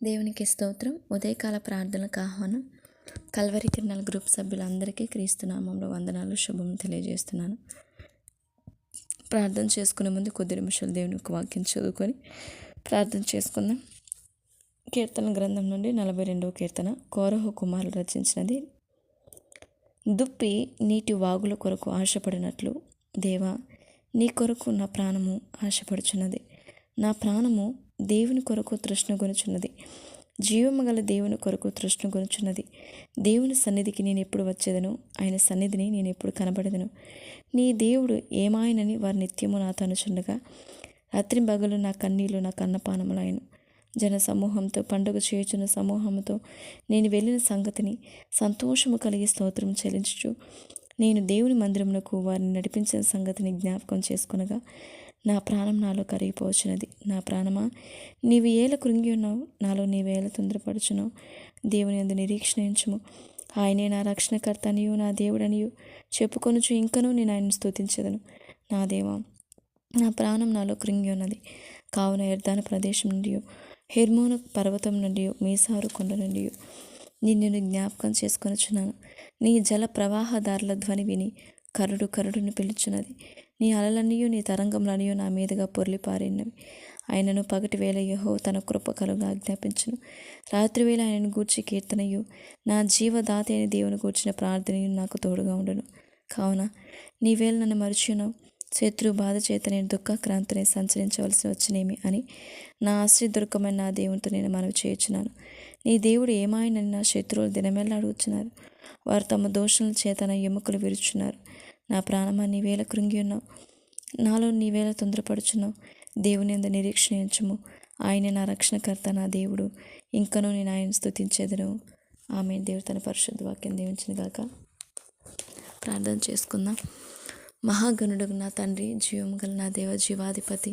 దేవునికి స్తోత్రం. ఉదయకాల ప్రార్థనలకు ఆహ్వానం. కల్వరి కిరణాల గ్రూప్ సభ్యులందరికీ క్రీస్తు నామంలో వందనాలు, శుభం తెలియజేస్తున్నాను. ప్రార్థన చేసుకునే ముందు కొద్ది నిమిషాలు దేవుని యొక్క వాక్యం చదువుకొని ప్రార్థన చేసుకుందాం. కీర్తన గ్రంథం నుండి 42వ కీర్తన. కోరహు కుమారులు రచించినది. దుప్పి నీటి వాగుల కొరకు ఆశపడినట్లు దేవా, నీ కొరకు నా ప్రాణము ఆశపడుచున్నది. నా ప్రాణము దేవుని కొరకు తృష్ణగొనుచున్నది, జీవము గల దేవుని కొరకు తృష్ణగొనుచున్నది. దేవుని సన్నిధికి నేను ఎప్పుడు వచ్చేదను, ఆయన సన్నిధిని నేను ఎప్పుడు కనబడేదను. నీ దేవుడు ఏమాయనని వారు నిత్యము నాతో అనుచుండగా, రాత్రింబగలు నా కన్నీళ్లు నా కన్నపానములాయను. జన సమూహంతో, పండుగ చేయుచున్న సమూహంతో నేను వెళ్ళిన సంగతిని సంతోషము కలిగి స్తోత్రం చెల్లించుచు, నేను దేవుని మందిరమునకు వారిని నడిపించిన సంగతిని జ్ఞాపకం చేసుకొనగా, నా ప్రాణం నాలో కరిగిపోవచ్చున్నది. నా ప్రాణమా, నీవు ఏల కృంగి ఉన్నావు, నాలో నీవేళ తొందరపడుచున్నావు. దేవుని యందు నిరీక్షణ ఉంచుము. ఆయనే నా రక్షణకర్త అనియు నా దేవుడనియు చెప్పుకొనుచు ఇంకనూ నేను ఆయనను స్తుతించెదను. నా దేవా, నా ప్రాణం నాలో కృంగి ఉన్నది. కావున యర్దాను ప్రదేశం నుండి, హెర్మోను పర్వతం నుండి, మీసారు కొండ నుండి నిన్ను జ్ఞాపకం చేసుకొనుచున్నాను. నీ జల ప్రవాహదారుల ధ్వని విని కరుడును పిలుచున్నది. నీ అలలన్నీయు నీ తరంగములనియు నా మీదుగా పొర్లిపారినవి. ఆయనను పగటి వేళ యెహోవా తన కృప కలుగా ఆజ్ఞాపించును. రాత్రివేళ ఆయనను గూర్చి కీర్తనయు, నా జీవదాత అయిన దేవుని గూర్చిన ప్రార్థనయు నాకు తోడుగా ఉండును. కావున నీవేళ నన్ను మరచియున్నావు. శత్రు బాధ చేత నేను దుఃఖక్రాంతిని సంచరించవలసి వచ్చినేమి అని నా ఆశ్రయదుర్గమైన నా దేవునితో నేను మనవి చేయుచున్నాను. నీ దేవుడు ఏమాయనని నా శత్రువులు దినమెల్లా అడుగుచున్నారు. వారు తమ దోషుల చేత నా ఎముకలు విరుచున్నారు. నా ప్రాణమా, నీవేళ కృంగి ఉన్నావు, నాలో నీవేళ తొందరపడుచున్నావు. దేవుని యందు నిరీక్షణ ఉంచుము. ఆయనే నా రక్షణకర్త, నా దేవుడు, ఇంకనూ నేను ఆయన స్తుతించెదను. ఆమేన్. దేవుడు తన పరిశుద్ధ వాక్యం దీవించును గాక. ప్రార్థన చేసుకుందాం. మహాగణుడు నా తండ్రి, జీవము గల నా దేవ, జీవాధిపతి,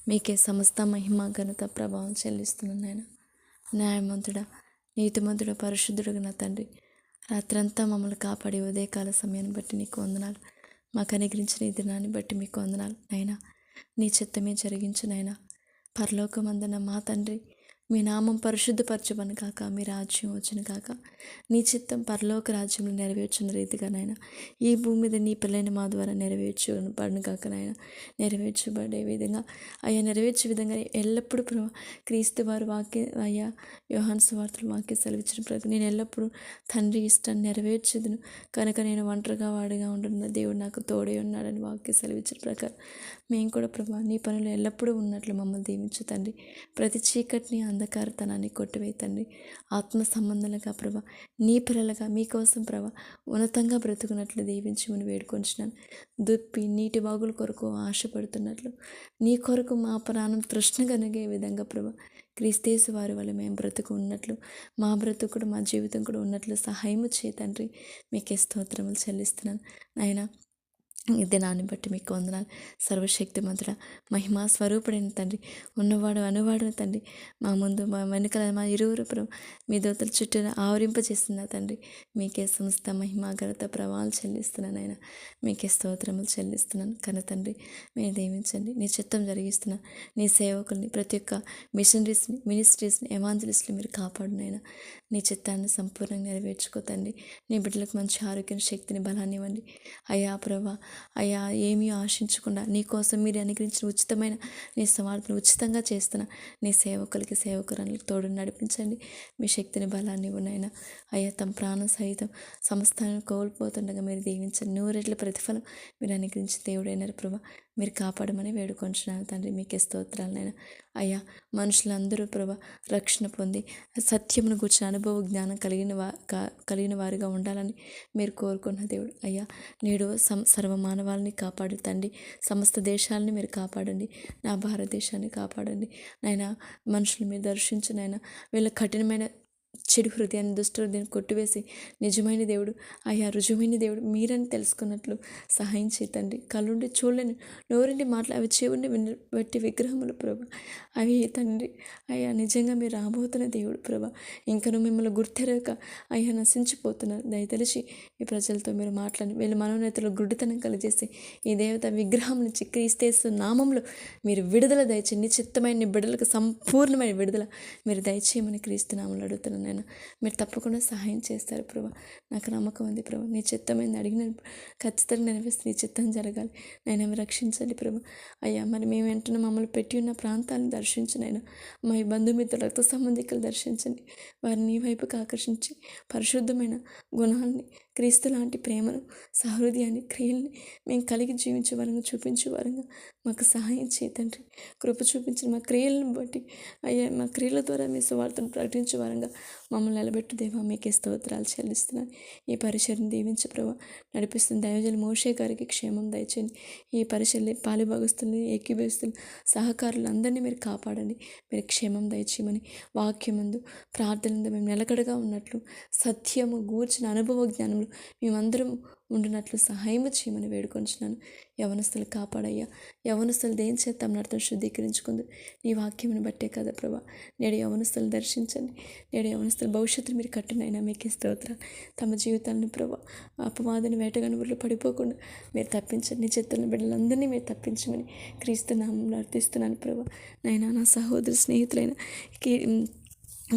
మీకే సమస్త మహిమ ఘనత ప్రభావం చెల్లిస్తున్నాను. నాయన న్యాయమంతుడా, నీతిమంతుడా, పరిశుద్ధుడు నా తండ్రి, రాత్రంతా మమ్మల్ని కాపాడి ఉదయకాల సమయాన్ని బట్టి నీకు వందనాలు. మాకు అనుగ్రహించిన ఈ దినాన్ని బట్టి మీకు వందనాలు. నైనా నీ చిత్తమే జరిగించు. నైనా పరలోకమందున మా తండ్రి, మీ నామం పరిశుద్ధపరచబను కాక, మీ రాజ్యం వచ్చును కాక, నీ చిత్తం పరలోక రాజ్యంలో నెరవేర్చున్న రీతిగా నాయన ఈ భూమి మీద నీ పిల్లైన మా ద్వారా నెరవేర్చబడును కాక. నాయన నెరవేర్చబడే విధంగా నెరవేర్చే విధంగా ఎల్లప్పుడూ క్రీస్తు వారు అయ్యా యోహాను సువార్తలు వాక్య సెలవిచ్చిన ప్రకారం నేను ఎల్లప్పుడూ తండ్రి ఇష్టాన్ని నెరవేర్చదును కనుక నేను ఒంటరిగా వాడిగా ఉంటున్న దేవుడు నాకు తోడే ఉన్నాడని వాక్య సెలవిచ్చిన ప్రకారం మేము కూడా నీ పనులు ఎల్లప్పుడూ ఉన్నట్లు మమ్మల్ని దీవించు తండ్రి. ప్రతి చీకటిని, అంధకారతనాన్ని కొట్టివేయి తండ్రి. ఆత్మ సంబంధాలుగా నీ పిల్లలుగా మీకోసం ఉన్నతంగా బ్రతుకున్నట్లు దీవించమని వేడుకొంచున్నాను. దుప్పి నీటి వాగుల కొరకు ఆశపడుతున్నట్లు నీ కొరకు మా ప్రాణం తృష్ణ కలిగే విధంగా క్రీస్తేసు వారి వల్ల మేము బ్రతుకు ఉన్నట్లు, మా బ్రతుకుడు మా జీవితం కూడా ఉన్నట్లు సహాయము చేయ తండ్రి. మీకే స్తోత్రములు చెల్లిస్తున్నాను. నాయన ఈ దినాన్ని బట్టి మీకు వందనాలు. సర్వశక్తిమంతుడా, మహిమా స్వరూపుడైన తండ్రి, ఉన్నవాడు అనువాడిన తండ్రి, మా ముందు మా వెనుకల మా ఇరువురు మీ దోతల చుట్టూ ఆవరింపజేస్తున్నా తండ్రి. మీకే సమస్త మహిమా ఘనత ప్రభావాలు చెల్లిస్తున్నాను. ఆయన మీకే స్తోత్రములు చెల్లిస్తున్నాను. కన తండ్రి, మీరు దీవించండి. నీ చిత్తం జరిగిస్తున్నాను. నీ సేవకుల్ని, ప్రతి ఒక్క మిషనరీస్ని, మినిస్ట్రీస్ని, ఎవాంజలిస్ట్ని మీరు కాపాడునైనా నీ చిత్తాన్ని సంపూర్ణంగా నెరవేర్చుకోతండి. నీ బిడ్డలకు మంచి ఆరోగ్యం, శక్తిని, బలాన్ని ఇవ్వండి. అయ్యా ప్రభా, అయ్యా ఏమీ ఆశించకుండా నీ కోసం మీరు అనుగ్రహించిన ఉచితమైన నీ స్వార్థను ఉచితంగా చేస్తున్న నీ సేవకులకి, సేవకురానికి తోడు నడిపించండి. మీ శక్తిని, బలాన్ని ఇవ్వనైనా అయ్యా తమ ప్రాణం సహితం సమస్తాన్ని కోల్పోతుండగా మీరు దీవించండి. 100 రెట్ల ప్రతిఫలం మీరు అనుగ్రహించిన దేవుడైనారు ప్రభా, మీరు కాపాడమని వేడుకొంచున్నాను తండ్రి. మీకే స్తోత్రాలనైనా అయ్యా మనుషులందరూ రక్షణ పొంది సత్యమును గూర్చిన అనుభవ జ్ఞానం కలిగిన వారిగా ఉండాలని మీరు కోరుకున్న దేవుడు అయ్యా. నేడు సర్వమానవాళిని కాపాడు తండ్రి. సమస్త దేశాలని మీరు కాపాడండి. నా భారతదేశాన్ని కాపాడండి నాయన. మనుషులు మీరు దర్శించు నాయన. వీళ్ళ కఠినమైన చెడు హృదయాన్ని, దుష్ట హృదయాన్ని కొట్టివేసి నిజమైన దేవుడు, అయ్యా రుజువైన దేవుడు మీరని తెలుసుకున్నట్లు సహాయం చేయండి. కళ్ళుండి చూడలేని, నోరుండి అవి చెవుండి బట్టి విగ్రహములు ప్రభా, అవి తండ్రి అయ్యా నిజంగా మీరు రాబోతున్న దేవుడు ప్రభా. ఇంకను మిమ్మల్ని గుర్తెరగక అయ్యా నశించిపోతున్నారు. దయతలిచి ఈ ప్రజలతో మీరు మాట్లాడి వీళ్ళ మనోనేతలు గుడ్డితనం కలిగేసి ఈ దేవత విగ్రహం నుంచి క్రీస్తు నామంలో మీరు విడుదల దయచేయండి. నిశ్చిత్తమైన నీ బిడ్డలకు సంపూర్ణమైన విడుదల మీరు దయచేయమని క్రీస్తు నామంలో అడుగుతున్నాను. నేను మీరు తప్పకుండా సహాయం చేస్తారు ప్రభా. నాకు నమ్మకం ఉంది ప్రభా. నీ చిత్తమైంది అడిగిన ఖచ్చితంగా నెరవేర్చి నీ చిత్తం జరగాలి. నైనా రక్షించండి ప్రభా. అయ్యా మరి మేము వెంటనే మమ్మల్ని పెట్టి ఉన్న ప్రాంతాలను దర్శించినైనా మా బంధుమిత్రులు, రక్త సంబంధికులు దర్శించండి. వారిని నీ వైపుకి ఆకర్షించి పరిశుద్ధమైన గుణాలని, క్రీస్తు లాంటి ప్రేమను, సహృదయాన్ని, క్రియల్ని మేము కలిగి జీవించే వరంగా, చూపించే వరంగా మాకు సహాయం చేయతండ్రి. కృప చూపించిన మా క్రియలను బట్టి అయ్యా మా క్రియల ద్వారా మీ సువార్తను ప్రకటించే వరంగా మమ్మల్ని నిలబెట్టు దేవా. మీకే స్తోత్రాలు చెల్లిస్తున్నాను. ఈ పరిచయను దీవించి ప్రభా నడిపిస్తున్న దైవజనులు మోషే గారికి క్షేమం దయచేయండి. ఈ పరిచయని పాలుభాగస్తుల్ని, ఏకీభవిస్తులు, సహకారులు అందరినీ మీరు కాపాడండి. మీరు క్షేమం దయచేయమని వాక్యమందు, ప్రార్థనలు మేము నిలకడగా ఉన్నట్లు, సత్యము గూర్చిన అనుభవ జ్ఞానములు మేమందరం ఉండినట్లు సహాయం చేయమని వేడుకొంచున్నాను. యవనస్తులు కాపాడయ్యా. యవనస్తులు దేని చేత తమ అర్థం శుద్ధీకరించుకుంది నీ వాక్యమును బట్టే కదా ప్రభా. నేడు యవనస్తులు దర్శించండి. నేడు యవనస్తుల భవిష్యత్తును మీరు కట్టినైనా మీకే స్తోత్రాలు. తమ జీవితాలను ప్రభా అపవాదిని వేటగానుగులు పడిపోకుండా మీరు తప్పించండి. నీ చిత్తులను బిడ్డలందరినీ మీరు తప్పించమని క్రీస్తు నామంలో అర్థిస్తున్నాను ప్రభా. నైనా నా సహోదరు స్నేహితులైన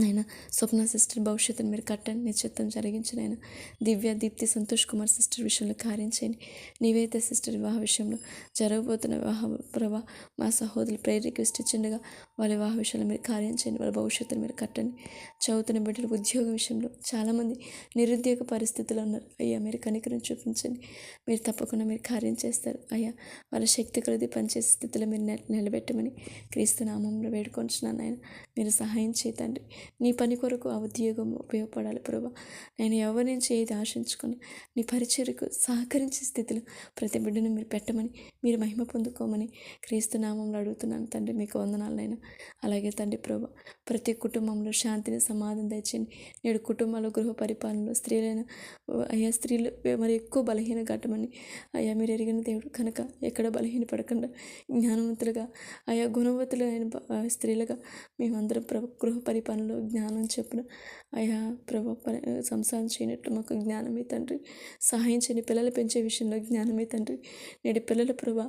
నైనా స్వప్న సిస్టర్ భవిష్యత్తును మీరు కట్టండి. నీ చిత్తం జరిగించిన ఆయన దివ్య, దీప్తి, సంతోష్ కుమార్ సిస్టర్ విషయంలో కార్యం చేయండి. నివేదిత సిస్టర్ వివాహ విషయంలో జరగబోతున్న వివాహ ప్రభా మా సహోదరులు ప్రేయర్ రిక్వెస్ట్ ఇచ్చిండగా వాళ్ళ వివాహ విషయంలో మీరు కార్యం చేయండి. వాళ్ళ భవిష్యత్తును మీరు కట్టండి. చదువుతున్న బిడ్డలకు ఉద్యోగ విషయంలో చాలామంది నిరుద్యోగ పరిస్థితుల్లో ఉన్నారు. అయ్యా మీరు కనికరం చూపించండి. మీరు తప్పకుండా మీరు కార్యం చేస్తారు. అయ్యా వాళ్ళ శక్తి కొలది పనిచేసే స్థితిలో మీరు నిలబెట్టమని క్రీస్తు నామంలో వేడుకొంచున్నాను. ఆయన మీరు సహాయం చేయతండి. నీ పని కొరకు ఆ ఉద్యోగం ఉపయోగపడాలి ప్రభా. నేను ఎవరి నుంచి ఏది ఆశించుకుని నీ పరిచర్యకు సహకరించే స్థితిలో ప్రతి బిడ్డను మీరు పెట్టమని, మీరు మహిమ పొందుకోమని క్రీస్తు నామంలో అడుగుతున్నాను తండ్రి. మీకు వందనాలనైనా. అలాగే తండ్రి ప్రభా ప్రతి కుటుంబంలో శాంతిని, సమాధానం తెచ్చండి. నేడు కుటుంబాల్లో గృహ పరిపాలనలో స్త్రీలైన అయ్యా స్త్రీలు మరి ఎక్కువ బలహీన ఘట్టమని అయ్యా మీరు ఎరిగిన దేవుడు కనుక ఎక్కడ బలహీన పడకుండా జ్ఞానవంతులుగా అయ్యా గుణవంతులైన స్త్రీలుగా మేమందరం గృహ పరిపాలనలో జ్ఞానం చెప్పున అయ్యా సంసారం చేయనట్లు మాకు జ్ఞానమే తండ్రి. సహాయం చేయని పిల్లలు పెంచే విషయంలో జ్ఞానమే తండ్రి. నేడు పిల్లల ప్రభా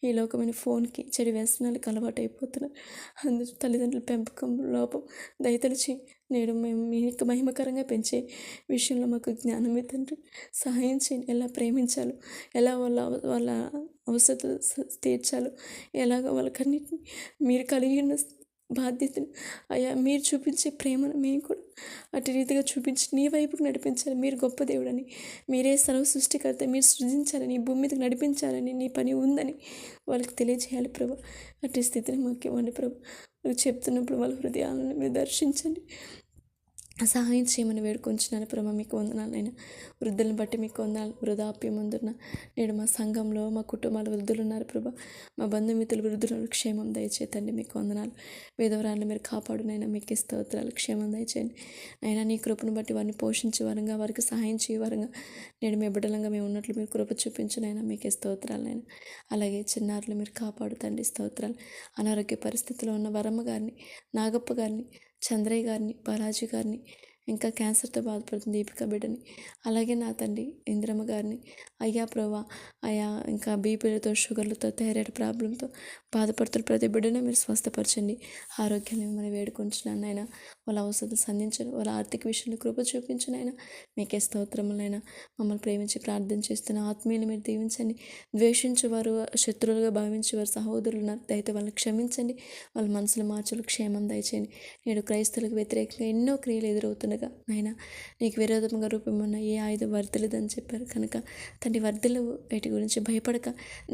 ఈ లోకమైన ఫోన్కి, చెడు వ్యసనాలకు అలవాటు అయిపోతున్నారు. అందరూ తల్లిదండ్రుల పెంపకం లోపం దయతలిచి నేడు మేము మీకు మహిమకరంగా పెంచే విషయంలో మాకు జ్ఞానమే తండ్రి. సహాయం చేయండి. ఎలా ప్రేమించాలో, ఎలా వాళ్ళ అవసరాలు తీర్చాలో, ఎలాగ వాళ్ళకన్నిటిని మీరు కలిగి ఉన్న బాధ్యతను అయ్యా మీరు చూపించే ప్రేమను మేము కూడా అటు రీతిగా చూపించి నీ వైపుకు నడిపించాలి. మీరు గొప్ప దేవుడని, మీరే సర్వ సృష్టికర్త, మీరు సృజించాలని, ఈ భూమి మీదకి నడిపించాలని నీ పని ఉందని వాళ్ళకి తెలియజేయాలి ప్రభా. అటు స్థితిని మాకు ఇవ్వండి ప్రభా. వాళ్ళు చెప్తున్నప్పుడు వాళ్ళ హృదయాలను మీరు దర్శించండి, సహాయం చేయమని వేడుకొంచున్నాను ప్రభా. మీకు వందనాలైనా వృద్ధులను బట్టి మీకు వందనాలు. వృద్ధాప్యం అందున్న నేడు మా సంఘంలో మా కుటుంబాల వృద్ధులు ఉన్నారు ప్రభా. మా బంధుమిత్రులు వృద్ధులను క్షేమం దయచేతండి. మీకు వందనాలు. విధవరాలను మీరు కాపాడునైనా మీకే స్తోత్రాలు. క్షేమం దయచేయండి అయినా నీ కృపను బట్టి వారిని పోషించే వరంగా, వారికి సహాయం చేయ వరంగా నేడు మీ బిడ్డలంగా మేము ఉన్నట్లు మీరు కృప చూపించునైనా మీకే స్తోత్రాలైనా. అలాగే చిన్నారులు మీరు కాపాడుతండి. స్తోత్రాలు. అనారోగ్య పరిస్థితిలో ఉన్న వరమ్మ గారిని, నాగప్ప గారిని, చంద్రయ్య గారిని, బాలాజీ గారిని, ఇంకా క్యాన్సర్తో బాధపడుతుంది దీపిక బిడ్డని, అలాగే నా తండ్రి ఇంద్రమ్మ గారిని అయ్యా ప్రభా. అయ్యా ఇంకా బీపీలతో, షుగర్లతో, థైరాయిడ్ ప్రాబ్లంతో బాధపడుతున్న ప్రతి బిడ్డను మీరు స్వస్థపరచండి. ఆరోగ్యాన్ని మిమ్మల్ని వేడుకొంచున్నాను నాయన. వాళ్ళ అవసరం సంధించండి. వాళ్ళ ఆర్థిక విషయంలో కృప చూపించినైనా మీకే స్తోత్రములైనా. మమ్మల్ని ప్రేమించి ప్రార్థన చేస్తున్న ఆత్మీయులు మీరు దీవించండి. ద్వేషించేవారు, శత్రువులుగా భావించేవారు సహోదరులు ఉన్నారు. దయతో వాళ్ళని క్షమించండి. వాళ్ళ మనసులు మార్చులు క్షేమం దయచేయండి. నేడు క్రైస్తవులకు వ్యతిరేకంగా ఎన్నో క్రియలు ఎదురవుతుండగా నాయన నీకు విరోధంగా రూపమన్న ఏ ఆయుధం వర్ధలేదని చెప్పారు కనుక తండ్రి వర్ధలు వీటి గురించి భయపడక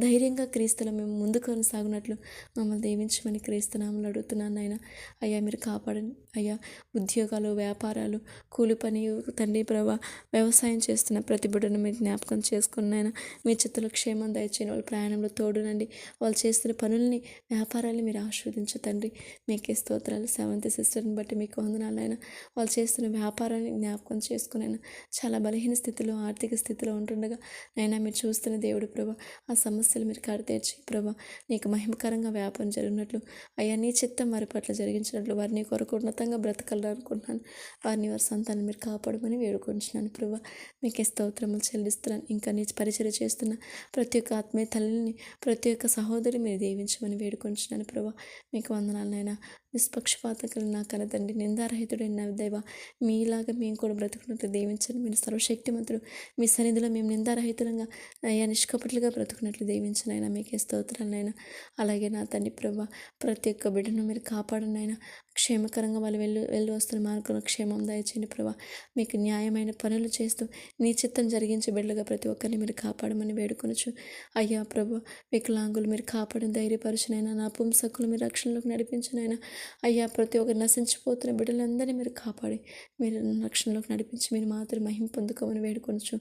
ధైర్యంగా క్రీస్తులో మేము ముందుకు కొనసాగినట్లు మమ్మల్ని దీవించమని క్రీస్తునామలు అడుగుతున్నాను నాయన. అయ్యా మీరు కాపాడండి అయ్యా. ఉద్యోగాలు, వ్యాపారాలు, కూలి పని తండ్రి ప్రభా వ్యవసాయం చేస్తున్న ప్రతి బిడ్డను మీరు జ్ఞాపకం చేసుకున్నాయన. మీ చిత్తలో క్షేమం దయచేయండి. వాళ్ళ ప్రయాణంలో తోడునండి. వాళ్ళు చేస్తున్న పనుల్ని, వ్యాపారాన్ని మీరు ఆస్వాదించు తండ్రి. మీకే స్తోత్రాలు. సెవెంత్ సిస్టర్ని బట్టి మీకు వందనాలైనా. వాళ్ళు చేస్తున్న వ్యాపారాన్ని జ్ఞాపకం చేసుకుని ఆయన చాలా బలహీన స్థితిలో, ఆర్థిక స్థితిలో ఉంటుండగా నైనా మీరు చూస్తున్న దేవుడు ప్రభా, ఆ సమస్యలు మీరు కడతీర్చి ప్రభా, నీకు మహిమకరంగా వ్యాపారం జరిగినట్లు అయ్యా నీ చిత్తం వారి పట్ల జరిగించినట్లు వారు నీ కొరకు ఉన్నతంగా బ్రతకాలనుకుంటున్నాను. వారిని వారి సంతానం మీరు కాపాడమని వేడుకుంటున్నాను ప్రభా. మీకే స్తోత్రములు చెల్లిస్తున్నాను. ఇంకా నీ పరిచర్య చేస్తున్న ప్రతి ఒక్క ఆత్మీయ తల్లిని, ప్రతి ఒక్క సహోదరి మీరు దీవించమని వేడుకుంటున్నాను ప్రభా. మీకు వందనాలనైనా. నిష్పక్షపాతకులు నా కన్న తండ్రి, నిందారహితుడైన నా దేవా, మీలాగా మేము కూడా బ్రతుకున్నట్లు దీవించండి. మీరు సర్వశక్తిమంతుడు. మీ సన్నిధిలో మేము నిందారహితులంగా అయ్యా నిష్కపటులుగా బ్రతుకున్నట్లు దీవించనైనా. మీకే స్తోత్రాలనైనా. అలాగే నా తండ్రి ప్రభా, ప్రతి ఒక్క బిడ్డను మీరు కాపాడండి అయినా. క్షేమకరంగా వాళ్ళు వెళ్ళి వస్తున్న మార్గంలో క్షేమం దయచేయండి ప్రభా. మీకు న్యాయమైన పనులు చేస్తూ నీ చిత్తం జరిగించే బిడ్డలుగా ప్రతి ఒక్కరిని మీరు కాపాడమని వేడుకొనొచ్చు. అయ్యా ప్రభా, వికలాంగులు మీరు కాపాడిన ధైర్యపరచునైనా, నా పుంసకులు మీరు రక్షణలోకి నడిపించినైనా. అయ్యా ప్రతి ఒక్కరు నశించిపోతున్న బిడ్డలందరినీ మీరు కాపాడి మీరు రక్షణలోకి నడిపించి మీరు మాత్రం మహిమ పొందుకోమని వేడుకొనొచ్చు.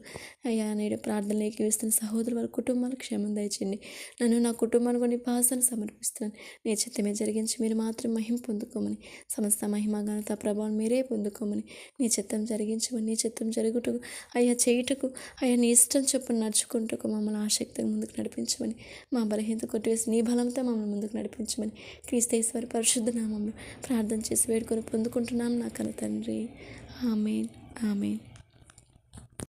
అయ్యా నేడు ప్రార్థనలు ఏకీవిస్తున్న సహోదరులు వారి కుటుంబాలకు క్షేమం దయచేయండి. నన్ను నా కుటుంబాన్ని కొన్ని భాషను సమర్పిస్తున్నాను. నీ చిత్తమే జరిగించి మీరు మాత్రం మహిమ పొందుకోమని, సమస్త మహిమ ఘనత ప్రభావం మీరే పొందుకోమని, నీ చిత్తం జరిగించమని, నీ చిత్తం జరుగుటకు అయ్యా చేయుటకు అయ్యా నీ ఇష్టం చొప్పున నడుచుకుంటూ మమ్మల్ని ఆసక్తిగా ముందుకు నడిపించమని, మా బలహీనత కొట్టివేసి నీ బలంతో మమ్మల్ని ముందుకు నడిపించమని క్రీస్తేశ్వరి పరిశుద్ధ నామంలో ప్రార్థన చేసి వేడుకొని పొందుకుంటున్నాం నా కన్న తండ్రి. ఆమేన్, ఆమేన్.